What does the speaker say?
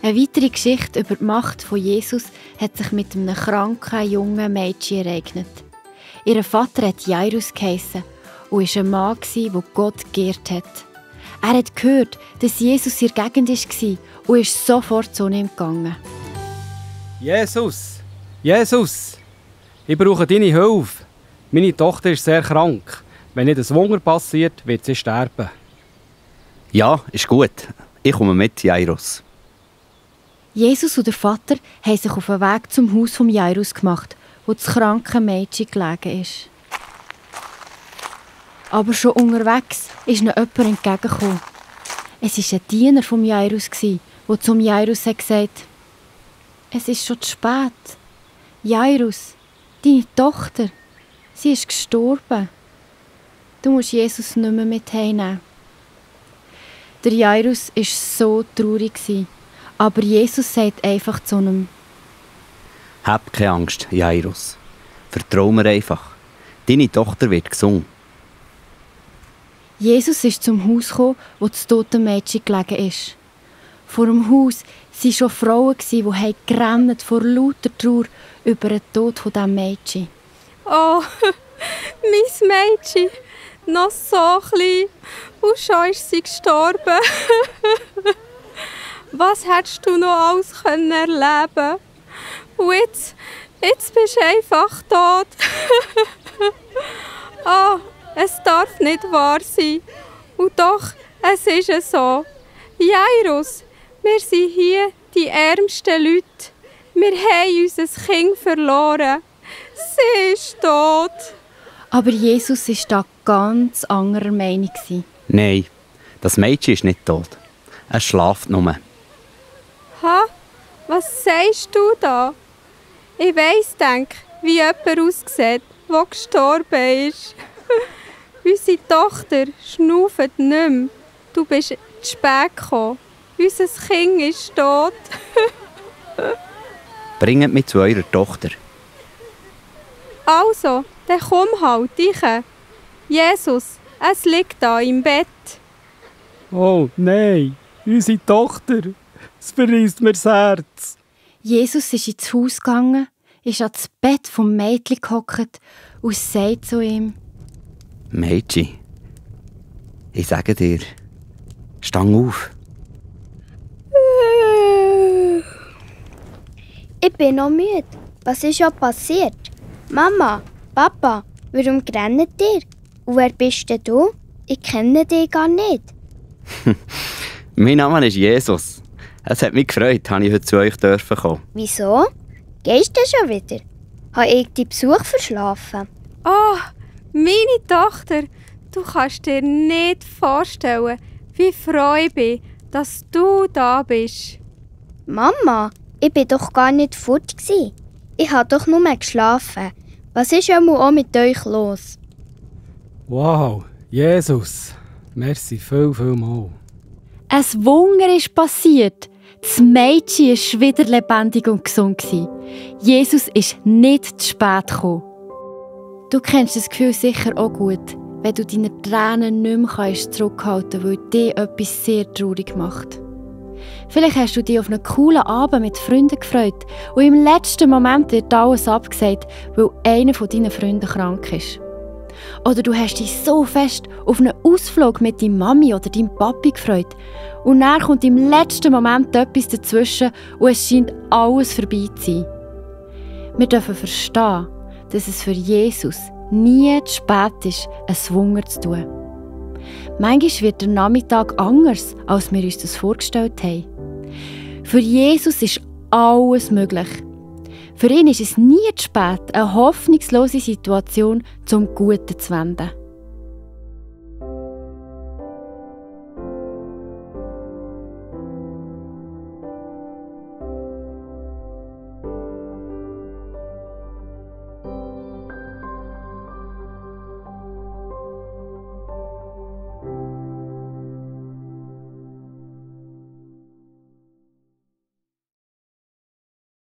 Eine weitere Geschichte über die Macht von Jesus hat sich mit einem kranken, jungen Mädchen ereignet. Ihr Vater hat Jairus geheissen und war ein Mann, der Gott geehrt hat. Er hat gehört, dass Jesus in der Gegend war und ist sofort zu ihm gegangen. Jesus! Jesus! Ich brauche deine Hilfe. Meine Tochter ist sehr krank. Wenn nicht ein Wunder passiert, wird sie sterben. Ja, ist gut. Ich komme mit, Jairus. Jesus und der Vater haben sich auf den Weg zum Haus von Jairus gemacht, wo das kranke Mädchen gelegen ist. Aber schon unterwegs ist ihnen jemand entgegengekommen. Es war ein Diener von Jairus, der zum Jairus gesagt hat: «Es ist schon zu spät. Jairus, deine Tochter, sie ist gestorben. Du musst Jesus nicht mehr mit heimnehmen.» Der Jairus war so traurig, aber Jesus sagt einfach zu ihm: Hab keine Angst, Jairus. Vertrau mir einfach. Deine Tochter wird gesund. Jesus ist zum Haus gekommen, wo das tote Mädchen gelegen ist. Vor dem Haus waren schon Frauen, die gerannt vor lauter Trauer über den Tod dieses Mädchen. Oh, mein Mädchen, noch so klein und schon ist sie gestorben. Was hättest du noch alles erleben können? Und jetzt bist du einfach tot. Oh, es darf nicht wahr sein. Und doch, es ist so. Jairus, wir sind hier die ärmsten Leute. Wir haben unser Kind verloren. Sie ist tot. Aber Jesus war da ganz anderer Meinung. Nein, das Mädchen ist nicht tot. Es schläft nur. Ha? Was sagst du da? Ich weiss, wie jemand aussieht, der gestorben ist. Unsere Tochter schnauft nicht mehr. Du bist zu spät gekommen. Unser Kind ist tot. Bringt mich zu eurer Tochter. Also, dann komm halt, ich. Jesus, es liegt da im Bett. Oh nein, unsere Tochter. Es verreisst mir das Herz. Jesus ist ins Haus gegangen, ist an das Bett vom Mädchen gehockt und sagt zu ihm: Mädchen, ich sage dir, stang auf. Ich bin noch müde. Was ist schon passiert? Mama, Papa, warum rennt ihr? Und wer bist denn du? Ich kenne dich gar nicht. Mein Name ist Jesus. Es hat mich gefreut, dass ich heute zu euch kommen durfte. Wieso? Gehst du schon wieder? Habe ich die Besuch verschlafen? Oh, meine Tochter, du kannst dir nicht vorstellen, wie froh ich bin, dass du da bist. Mama, ich war doch gar nicht fort. Ich habe doch nur geschlafen. Was ist auch mit euch los? Wow, Jesus. Merci viel mal. Ein Wunder ist passiert. Das Mädchen war wieder lebendig und gesund. Jesus ist nicht zu spät gekommen. Du kennst das Gefühl sicher auch gut, wenn du deine Tränen nicht mehr zurückhalten kannst, weil dich etwas sehr traurig macht. Vielleicht hast du dich auf einen coolen Abend mit Freunden gefreut und im letzten Moment wird alles abgesagt, weil einer von deinen Freunden krank ist. Oder du hast dich so fest auf einen Ausflug mit deiner Mami oder deinem Papi gefreut und dann kommt im letzten Moment etwas dazwischen und es scheint alles vorbei zu sein. Wir dürfen verstehen, dass es für Jesus nie zu spät ist, ein Wunder zu tun. Manchmal wird der Nachmittag anders, als wir uns das vorgestellt haben. Für Jesus ist alles möglich. Für ihn ist es nie zu spät, eine hoffnungslose Situation zum Guten zu wenden.